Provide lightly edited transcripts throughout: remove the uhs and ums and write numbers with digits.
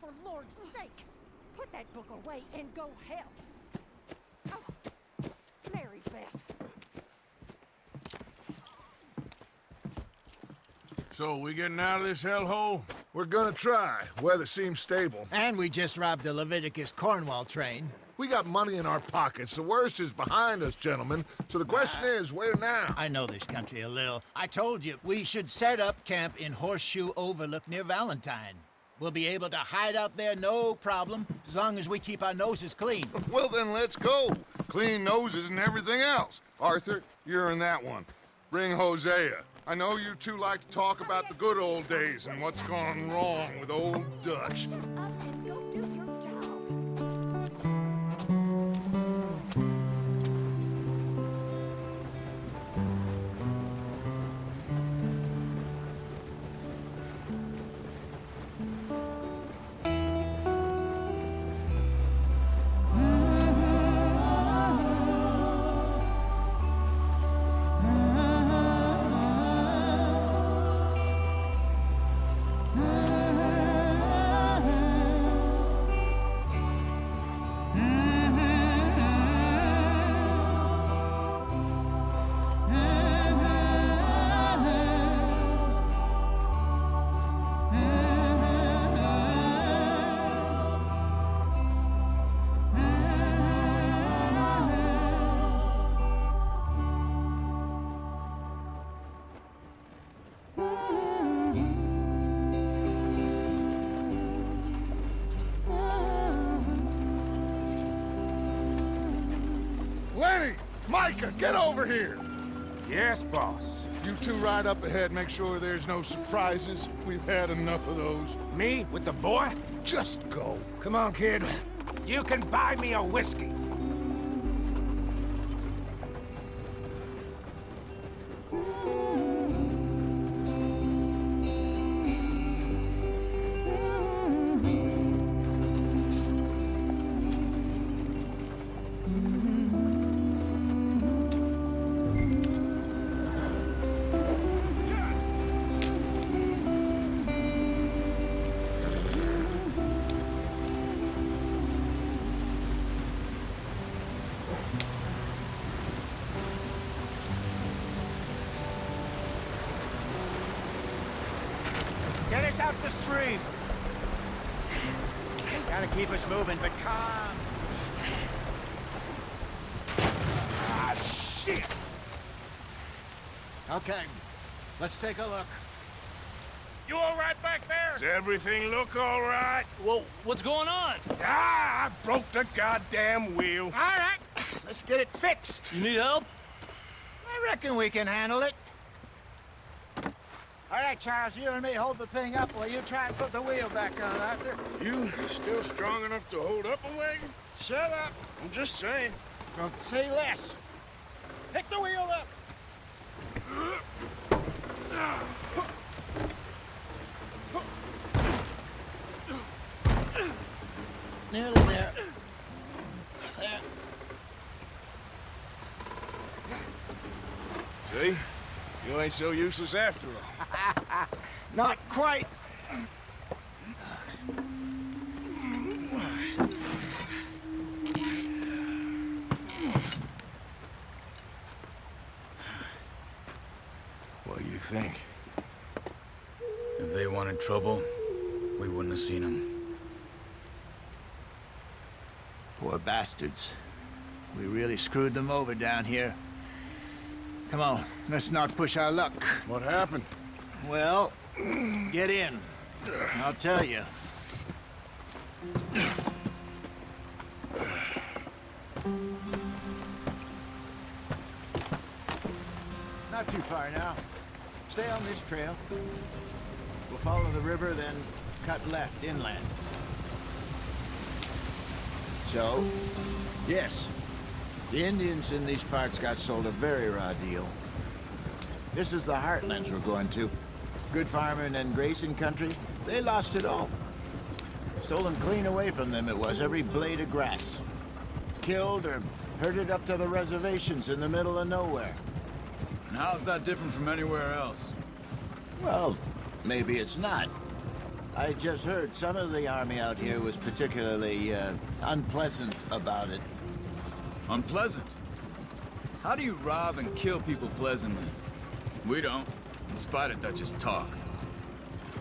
for Lord's sake! Put that book away and go help! Oh, Mary Beth. So, we getting out of this hellhole? We're gonna try. Weather seems stable. And we just robbed the Leviticus Cornwall train. We got money in our pockets. The worst is behind us, gentlemen. So the question is, where now? I know this country a little. I told you, we should set up camp in Horseshoe Overlook near Valentine. We'll be able to hide out there, no problem, as long as we keep our noses clean. Well, then let's go. Clean noses and everything else. Arthur, you're in that one. Bring Hosea. I know you two like to talk about the good old days and what's gone wrong with old Dutch. Shut up and go do your job. Lenny! Micah, get over here! Yes, boss. You two ride up ahead, make sure there's no surprises. We've had enough of those. Me with the boy? Just go. Come on, kid. You can buy me a whiskey. Get us out the stream. Gotta keep us moving, but calm. Ah, shit! Okay, let's take a look. You all right back there? Does everything look all right? Well, what's going on? Ah, I broke the goddamn wheel. All right, let's get it fixed. You need help? I reckon we can handle it. All right, Charles, you and me hold the thing up while you try and put the wheel back on, Arthur. You still strong enough to hold up a wagon? Shut up. I'm just saying. Don't say less. Pick the wheel up. Nearly there. There. See? You ain't so useless after all. Not quite. What do you think? If they wanted trouble, we wouldn't have seen them. Poor bastards. We really screwed them over down here. Come on, let's not push our luck. What happened? Well, get in. I'll tell you. Not too far now. Stay on this trail. We'll follow the river, then cut left inland. So, yes, the Indians in these parts got sold a very raw deal. This is the heartlands we're going to. Good farming and grazing country, they lost it all. Stolen clean away from them it was, every blade of grass. Killed or herded up to the reservations in the middle of nowhere. And how's that different from anywhere else? Well, maybe it's not. I just heard some of the army out here was particularly unpleasant about it. Unpleasant? How do you rob and kill people pleasantly? We don't, in spite of Dutch's talk.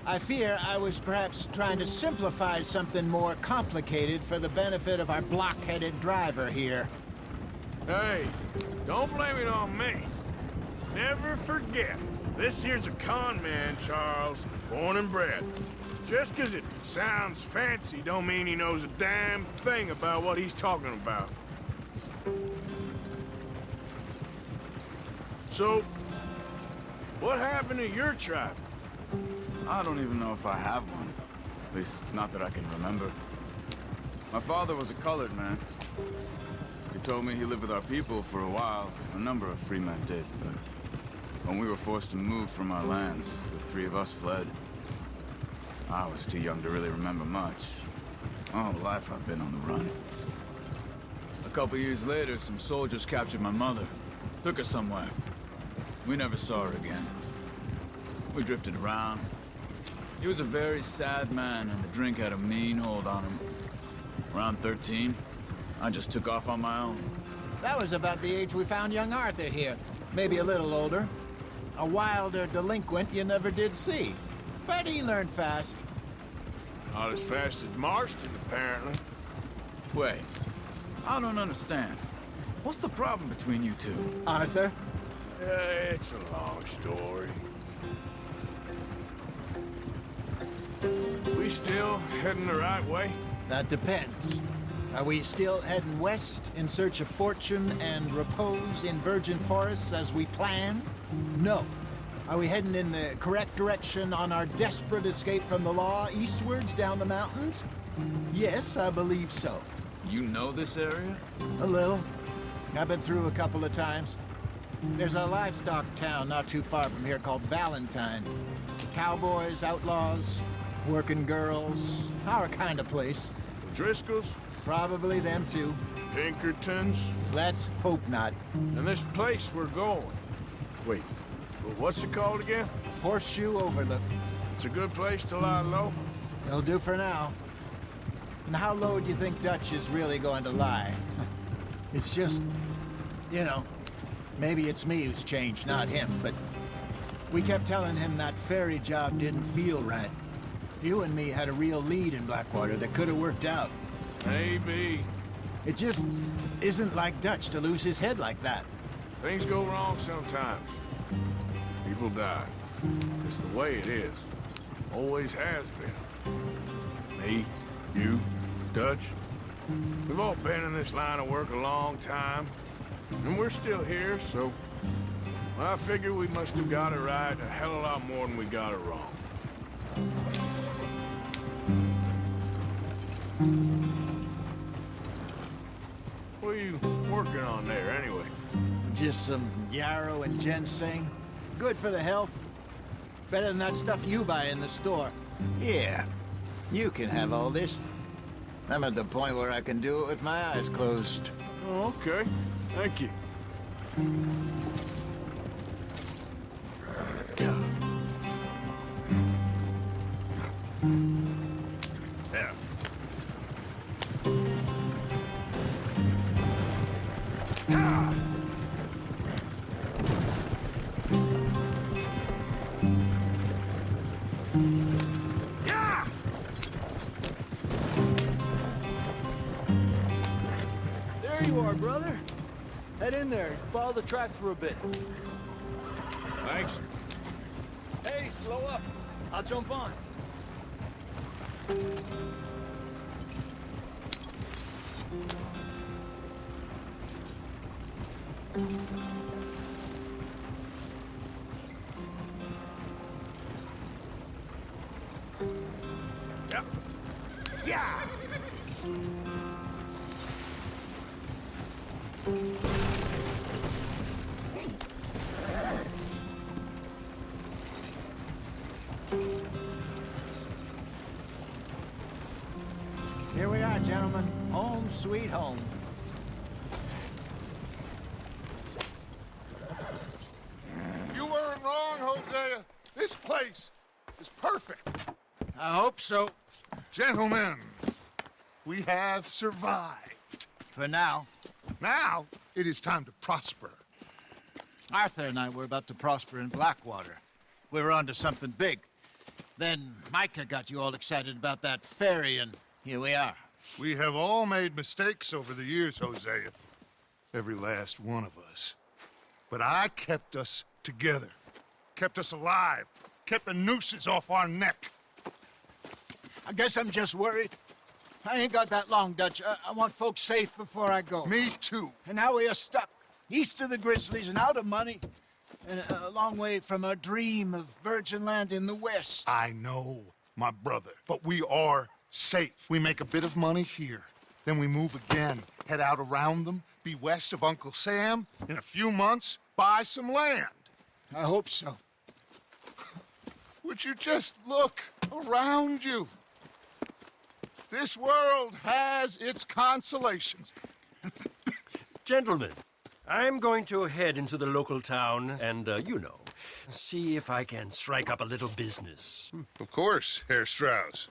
I fear I was perhaps trying to simplify something more complicated for the benefit of our block-headed driver here. Hey, don't blame it on me. Never forget, this here's a con man, Charles, born and bred. Just 'cause it sounds fancy don't mean he knows a damn thing about what he's talking about. So, what happened to your tribe? I don't even know if I have one. At least, not that I can remember. My father was a colored man. He told me he lived with our people for a while. A number of free men did, but when we were forced to move from our lands, the three of us fled. I was too young to really remember much. My whole life I've been on the run. A couple years later, some soldiers captured my mother. Took her somewhere. We never saw her again. We drifted around. He was a very sad man, and the drink had a mean hold on him. Around 13, I just took off on my own. That was about the age we found young Arthur here. Maybe a little older. A wilder delinquent you never did see. But he learned fast. Not as fast as Marston, apparently. Wait, I don't understand. What's the problem between you two? Arthur? It's a long story. We still heading the right way? That depends. Are we still heading west in search of fortune and repose in virgin forests as we planned? No. Are we heading in the correct direction on our desperate escape from the law eastwards down the mountains? Yes, I believe so. You know this area? A little. I've been through a couple of times. There's a livestock town not too far from here called Valentine. Cowboys, outlaws, working girls, our kind of place. Driscoll's? Probably them too. Pinkertons? Let's hope not. And this place we're going. Wait, what's it called again? Horseshoe Overlook. It's a good place to lie low? It'll do for now. And how low do you think Dutch is really going to lie? It's just, you know, maybe it's me who's changed, not him, but we kept telling him that ferry job didn't feel right. You and me had a real lead in Blackwater that could have worked out. Maybe. It just isn't like Dutch to lose his head like that. Things go wrong sometimes. People die. It's the way it is. Always has been. Me, you, Dutch. We've all been in this line of work a long time. And we're still here, so... well, I figure we must have got it right a hell of a lot more than we got it wrong. What are you working on there, anyway? Just some yarrow and ginseng. Good for the health. Better than that stuff you buy in the store. Yeah, you can have all this. I'm at the point where I can do it with my eyes closed. Oh, okay. Thank you. Yeah. There you are, brother. Head in there and follow the track for a bit. Thanks. Hey, slow up. I'll jump on. Yep. Yeah! Here we are, gentlemen. Home sweet home. You weren't wrong, Hosea. This place is perfect. I hope so. Gentlemen, we have survived. For now. Now, it is time to prosper. Arthur and I were about to prosper in Blackwater. We were onto something big. Then Micah got you all excited about that ferry, and here we are. We have all made mistakes over the years, Hosea. Every last one of us. But I kept us together. Kept us alive. Kept the nooses off our neck. I guess I'm just worried. I ain't got that long, Dutch. I want folks safe before I go. Me too. And now we are stuck, east of the Grizzlies and out of money, and a long way from our dream of virgin land in the west. I know, my brother. But we are safe. We make a bit of money here. Then we move again, head out around them, be west of Uncle Sam. In a few months, buy some land. I hope so. Would you just look around you? This world has its consolations. Gentlemen, I'm going to head into the local town and, see if I can strike up a little business. Of course, Herr Strauss.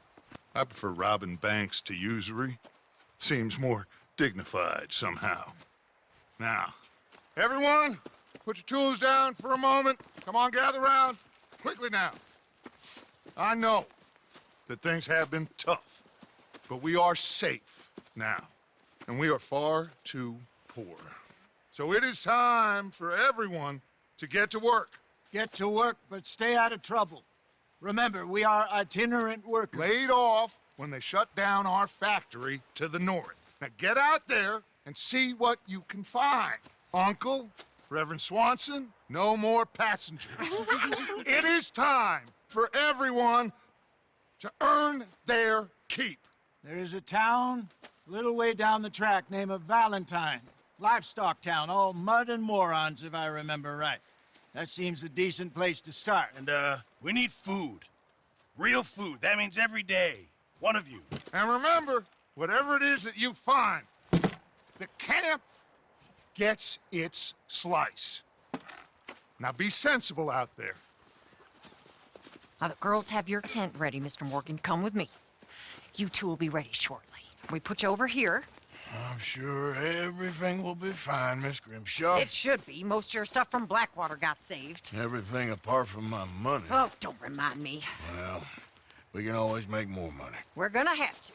I prefer robbing banks to usury. Seems more dignified somehow. Now, everyone, put your tools down for a moment. Come on, gather round. Quickly now. I know that things have been tough, but we are safe now, and we are far too poor. So it is time for everyone to get to work. Get to work, but stay out of trouble. Remember, we are itinerant workers. Laid off when they shut down our factory to the north. Now get out there and see what you can find. Uncle, Reverend Swanson, no more passengers. It is time for everyone to earn their keep. There is a town a little way down the track named Valentine. Livestock town, all mud and morons, if I remember right. That seems a decent place to start. And, we need food. Real food. That means every day. One of you. And remember, whatever it is that you find, the camp gets its slice. Now be sensible out there. Now, the girls have your tent ready, Mr. Morgan. Come with me. You two will be ready shortly. We put you over here. I'm sure everything will be fine, Miss Grimshaw. It should be. Most of your stuff from Blackwater got saved. Everything apart from my money. Oh, don't remind me. Well, we can always make more money. We're gonna have to.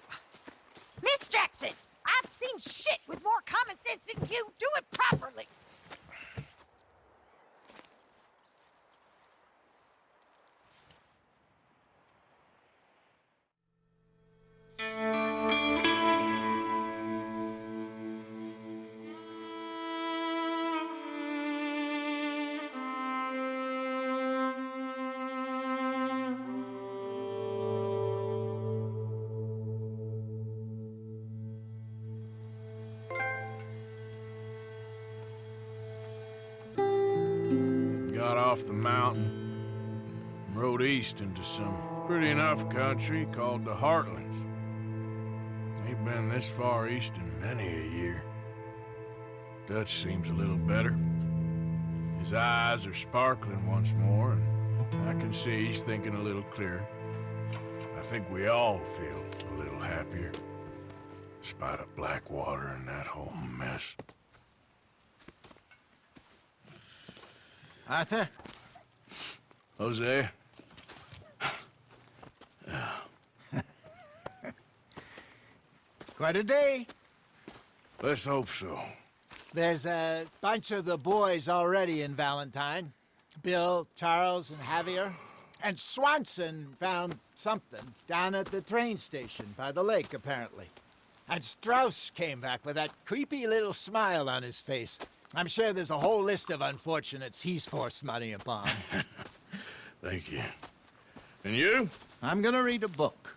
Miss Jackson, I've seen shit with more common sense than you. Do it properly. Got off the mountain and rode east into some pretty enough country called the Heartlands. Ain't been this far east in many a year. Dutch seems a little better. His eyes are sparkling once more, and I can see he's thinking a little clearer. I think we all feel a little happier, despite of Blackwater and that whole mess. Arthur? Jose? Quite a day. Let's hope so. There's a bunch of the boys already in Valentine. Bill, Charles, and Javier. And Swanson found something down at the train station by the lake, apparently. And Strauss came back with that creepy little smile on his face. I'm sure there's a whole list of unfortunates he's forced money upon. Thank you. And you? I'm gonna read a book.